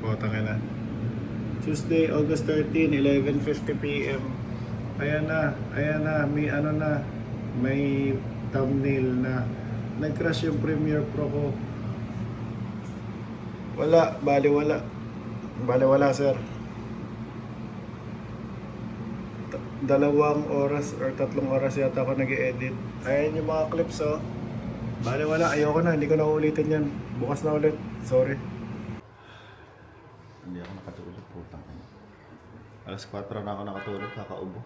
Putang ina. Tuesday, August 13, 11:50 p.m. Ayan na, may ano na, may thumbnail na. Nag-crash yung Premiere Pro ko. Wala, baliwala sir. 2 oras or 3 oras yata ako nag-edit. Ayan yung mga clips oh. Baliwala, ayoko na, hindi ko na uulitin yan. Bukas na ulit, sorry. Hindi ako nakatulog, putang ina. Alas 4 na ako nakatulog, kakaubo.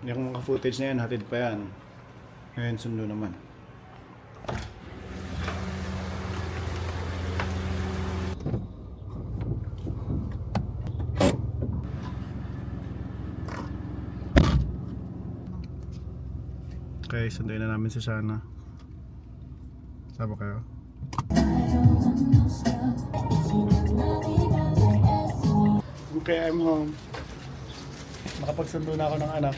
Yung mga footage na yan, hatid pa yan. Ngayon sundo naman. Okay, sunduin na namin si Shana. Sama kayo? Okay, I'm home. Nakapagsundo na ako ng anak.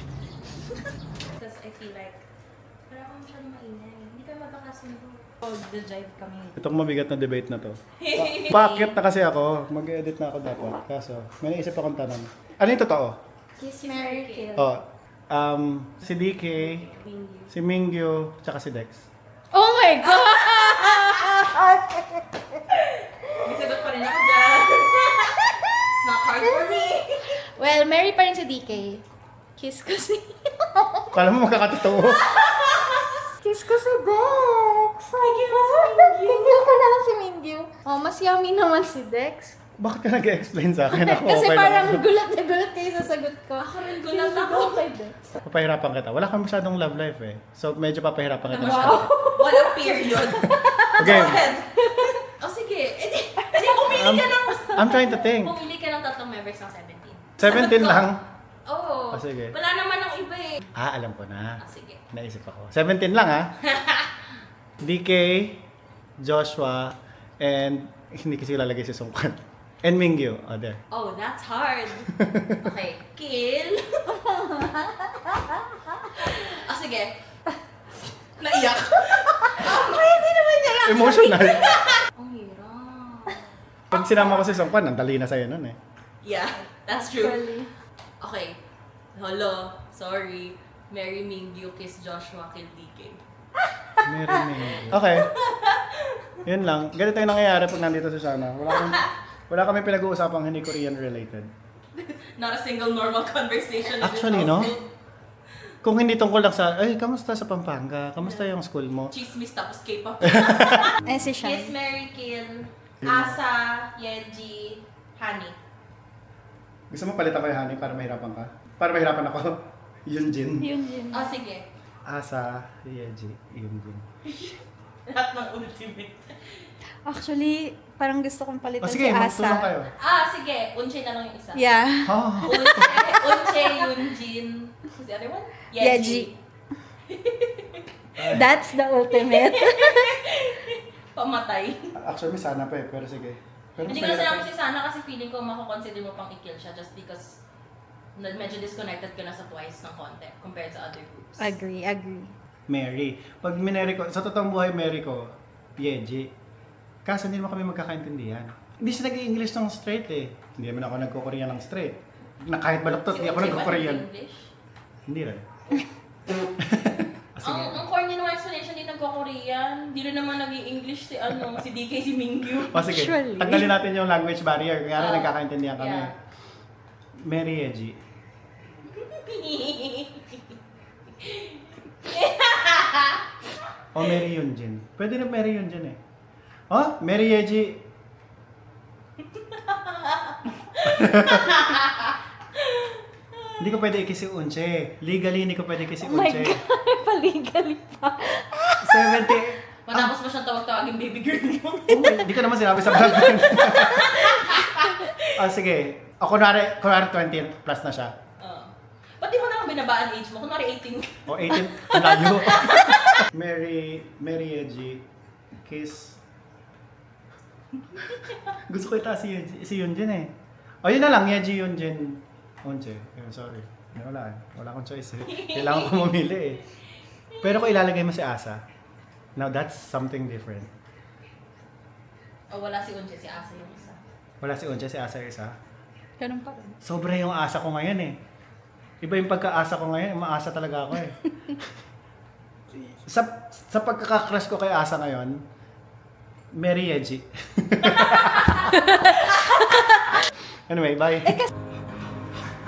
Because I feel like, wala akong masyadong maingay. Hindi tayo magkakasundo. The-drive kami. Itong mabigat na debate na to. Bakit na kasi ako? Mag-edit na ako dapat. Kaso, may naisip akong tanong. Ano yung totoo? Kiss, Mary, Kill. Oh, si DK, si Mingyu, tsaka si Dex. Oh my God! May sagot pa rin ako dyan. It's not hard for me. Well, Mary pa rin si DK. Kiss ko si... Kala mo magkakatotoo. Kiss ko si Dex! Tigil mo si Mingyu. Tigil ko na lang si Mingyu. Oh, mas yummy naman si Dex. Bakit ka nag-explain sa akin? Ako, Kasi okay parang lang. gulat na gulat kayo sa sagot ko. Ako rin gulat ako. Kay Dex. Papahirapan kita. Wala kang masyadong love life eh. So, medyo papahirapan kita. Wow. Walang period. Okay. Go ahead. O sige. Hindi, pumili ka ng... I'm trying to think. Pumili ka ng 3 members ng 17. 17 lang. Oo. Ah, sige. Wala naman ng iba eh. Alam ko na. Sige. Naisip ako. 17 lang ah. DK, Joshua, and hindi kasi lalagay si Sungkan. And Mingyu. Oh, there. Oh, that's hard. Okay. Kill. Sige. Naiyak. Hindi naman niya lang. Emotional. Ang hirap. Pag sinama ko si Sungkan, ang dali na sa'yo nun eh. Yeah, that's true. Actually. Okay. Hello. Sorry. Mary Mingyu, Kiss Joshua, Kill DK. Meron Mingyu. Okay. Yun lang. Ganito yung nangyayari pag nandito si Shana. Wala kami pinag-uusapang hindi Korean related. Not a single normal conversation. in this Actually, no? household. Kung hindi tungkol lang sa, ay, kamusta sa Pampanga? Kamusta yung school mo? Chismis tapos K-pop. Eh, si Sean. Kiss, Mary, Kill, Asa, Yeji, Honey. Gusto mo palitan ko yung honey para mahirapan ka? Para mahirapan ako? Yunjin. Yun yun. Oh, sige. Asa, Yeji, Yunjin. Lahat ng ultimate. Actually, parang gusto kong palitan O sige, si magtulong Asa. kayo. Sige. Unche na lang yung isa. Yeah. Oh. Unche, Yunjin. Who's the other one? Yeji. That's the ultimate. Pamatay. Actually, sana pa eh, pero sige. Pero Hindi ko na sinabi si Sana kasi feeling ko mako-consider mo pang i-kill siya just because medyo disconnected ka na sa twice ng content compared sa other groups. Agree. Mary. Pag mineri ko, sa totoong buhay Mary ko, Yeji. Kaso hindi naman kami magkakaintindihan. Hindi siya nag-i-English ng straight eh. Hindi naman ako nagko-Korean ng straight. Na kahit baluktot, hindi ako Unche ba nagko-Korean. nag-English? Hindi rin. Sige. Ang corny naman explanation din nagko-Korean. Hindi rin naman nag-i-English si si DK, si Mingyu. O sige, Actually. tanggalin natin yung language barrier. Kaya rin Oh. nagkakaintindihan kami. Yeah. Mary Yeji. O Mary Yunjin. Pwede na Mary Yunjin eh. Oh, Mary Yeji. Hindi ko pwede ikisi Unche. Legally, hindi ko pwede ikisi Oh my Unche. God, paligali pa. 70. Matapos mo siyang tawag-tawagin baby girl mo. Hindi ko naman sinabi sa vlog. Sige. O, kunwari 20 plus na siya. Ba't di mo na kami binabaan age mo. Kunwari 18 ka. O 18, ang layo. Mary Yeji, kiss. Gusto ko itaas si Yunjin eh. O yun na lang, Yeji Yunjin. Onche, sorry. Wala akong choice eh. Kailangan ko mamili eh. Pero kung ilalagay mo si Asa, now that's something different. O wala si Unche, si Asa yung isa. Wala si Onche, si Asa yung isa. Ganun pa rin. Sobra yung asa ko ngayon eh. Iba yung pagka-asa ko ngayon, maasa talaga ako eh. sa pagkaka-crush ko kay Asa ngayon, Mary Yeji. Anyway, bye.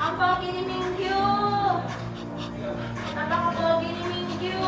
Ang pogi ni Mingyu! Napaka-pogi ni Mingyu!